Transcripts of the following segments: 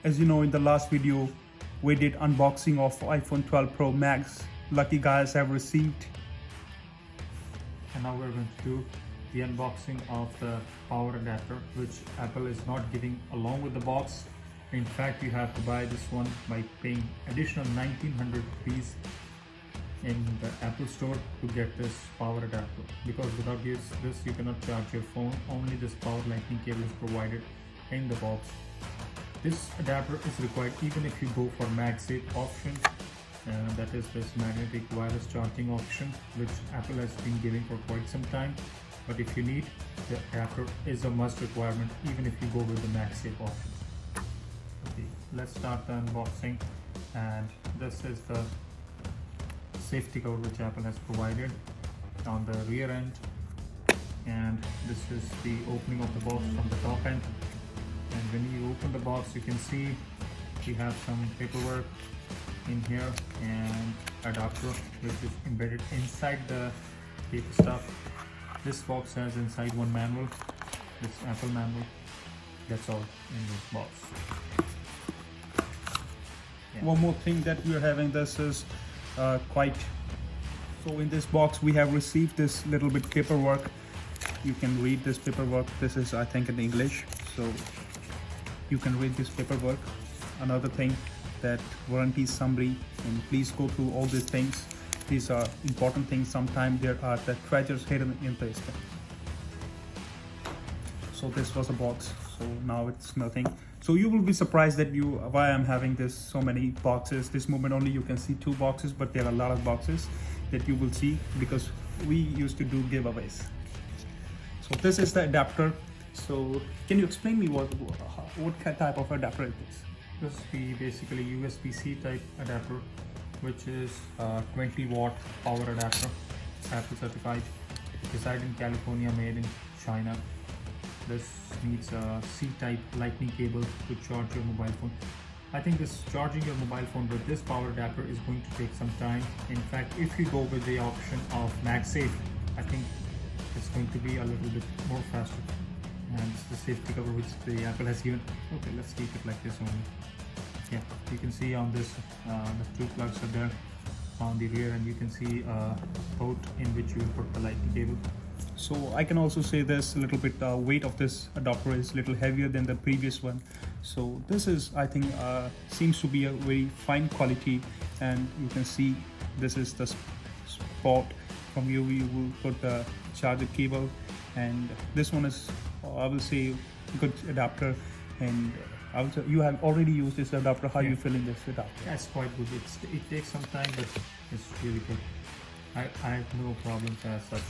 As you know, in the last video we did unboxing of iPhone 12 Pro Max. Lucky guys have received. And now we're going to do the unboxing of the power adapter, which Apple is not giving along with the box. In fact, you have to buy this one by paying additional 1900 rupees in the Apple store to get this power adapter, because without this you cannot charge your phone. Only this power lightning cable is provided in the box. This adapter is required even if you go for MagSafe option, that is this magnetic wireless charging option, which Apple has been giving for quite some time. But if you need, the adapter is a must requirement even if you go with the MagSafe option. Okay, let's start the unboxing. And this is the safety cover which Apple has provided on the rear end, and this is the opening of the box from the top end. And when you open the box, you can see we have some paperwork in here and adapter which is embedded inside the paper stuff. This box has inside one manual, this Apple manual. That's all in this box. Yeah. One more thing that we are having, this is so in this box we have received this little bit paperwork. You can read this paperwork. This is, I think, in English, so you can read this paperwork. Another thing, that warranty summary, and please go through all these things. These are important things. Sometimes there are the treasures hidden in this thing. So this was a box, so now it's nothing. So you will be surprised that why I'm having this so many boxes. This moment only you can see 2 boxes, but there are a lot of boxes that you will see because we used to do giveaways. So this is the adapter. So can you explain me what type of adapter it is? This is the basically USB-C type adapter, which is a 20-watt power adapter, Apple certified, designed in California, made in China. This needs a C-type lightning cable to charge your mobile phone. I think this charging your mobile phone with this power adapter is going to take some time. In fact, if you go with the option of MagSafe, I think it's going to be a little bit more faster. And it's the safety cover which the Apple has given. Okay, let's keep it like this only. Yeah, you can see on this the 2 plugs are there on the rear, and you can see a port in which you will put the lightning cable. So I can also say this a little bit weight of this adapter is a little heavier than the previous one. So this is, I think, seems to be a very fine quality, and you can see this is the spot from you will put the charger cable, and this one is, I will say, good adapter. And also you have already used this adapter. How you feel in this adapter? Yeah, it's quite good. It takes some time, but it's really good. I have no problems as such.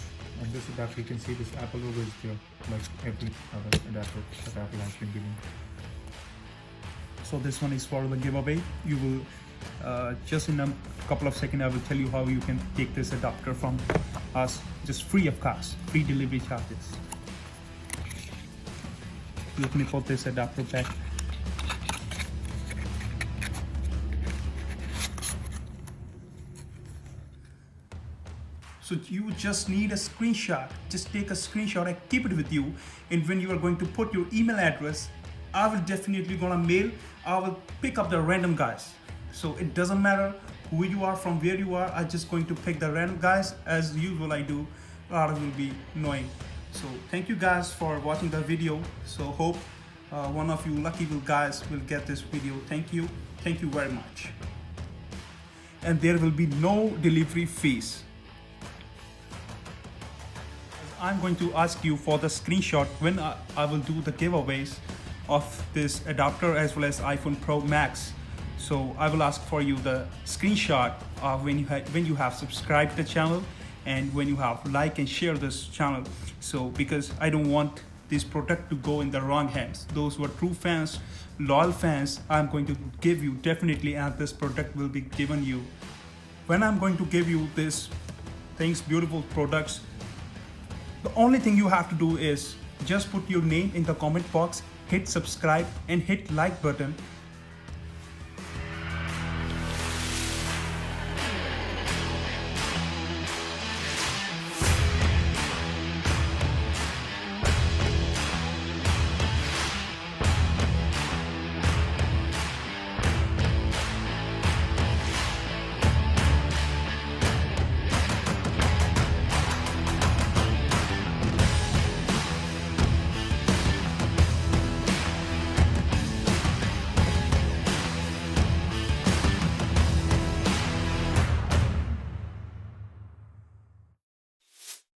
And this adapter, you can see this Apple logo is there, like every other adapter that Apple has been giving. So this one is for the giveaway. You will just in a couple of seconds I will tell you how you can take this adapter from us, just free of cost, free delivery charges. Let me put this adapter back. So you just need a screenshot. Just take a screenshot and keep it with you. And when you are going to put your email address, I will definitely gonna mail. I will pick up the random guys. So it doesn't matter who you are, from where you are. I'm just going to pick the random guys as usual. I do. Others will be knowing. So thank you guys for watching the video. So hope one of you lucky guys will get this video. Thank you very much. And there will be no delivery fees. I'm going to ask you for the screenshot when I will do the giveaways of this adapter as well as iPhone Pro Max. So I will ask for you the screenshot of when you have subscribed to the channel and when you have like and share this channel. So because I don't want this product to go in the wrong hands. Those who are true fans, loyal fans, I'm going to give you definitely, and this product will be given you. When I'm going to give you this things, beautiful products, the only thing you have to do is just put your name in the comment box, hit subscribe and hit like button.